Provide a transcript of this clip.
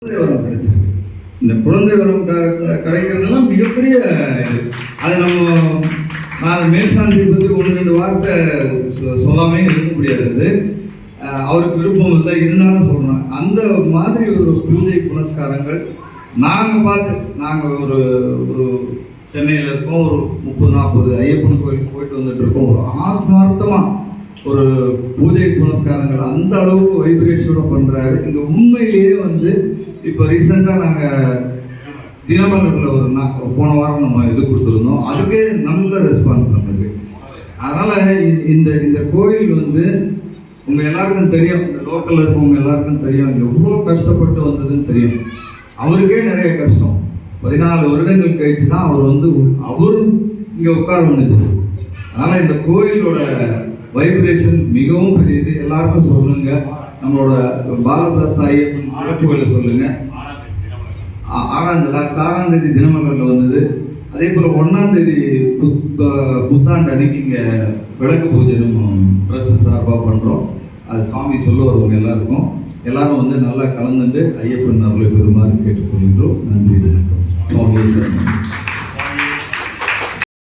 வரம் கிடைச்சிருக்கு. இந்த குழந்தை வரம் கிடைக்கிறதுலாம் மிகப்பெரிய இது. அது நான் மேல்சாந்தியை பற்றி 1-2 வார்த்தை சொல்லாமே இருக்க முடியாது. அவருக்கு விருப்பம் இல்லை, இருந்தாலும் சொல்கிறேன். அந்த மாதிரி ஒரு பூஜை புனஸ்காரங்கள் நாங்கள் ஒரு சென்னையில் இருக்கோம். ஒரு 30-40 ஐயப்பன் கோயிலுக்கு போயிட்டு வந்துட்டு இருக்கோம். ஒரு ஆத்மார்த்தமாக ஒரு பூஜை புனஸ்காரங்கள் அந்த அளவுக்கு வைப்ரேஷனோட பண்ணுறாரு. இங்கே உண்மையிலேயே இப்போ ரீசெண்டாக நாங்கள் தினமலரில் போன வாரம் நம்ம இது கொடுத்துருந்தோம். அதுக்கே நல்ல ரெஸ்பான்ஸ் நமக்கு. அதனால் இந்த கோயில் உங்கள் எல்லாருக்கும் தெரியும், இந்த லோக்கலில் இருக்கவங்க எல்லாருக்கும் தெரியும் எவ்வளோ கஷ்டப்பட்டு வந்ததுன்னு தெரியும். அவருக்கே நிறைய கஷ்டம். 14 வருடங்கள் கழிச்சு தான் அவரும் இங்கே உட்கார முடியுது. அதனால் இந்த கோயிலோட வைப்ரேஷன் மிகவும் பெரியது. எல்லாருக்கும் சொல்லுங்க. நம்மளோட பாலசஸ்தா ஐயப்பன் அழைப்புகளை சொல்லுங்க. 6ஆம் தேதி தினமலரில் வந்தது. அதே போல் 1ஆம் தேதி புத்தாண்டு அன்னைக்கு இங்கே விளக்கு பூஜை நம்ம ட்ரஸ்ட் சார்பாக பண்ணுறோம். அது சுவாமி சொல்ல வருவாங்க. எல்லாரும் நல்லா கலந்துட்டு ஐயப்பன் அருளை பெறுமாறு கேட்டுக்கொள்கின்றோம். நன்றி.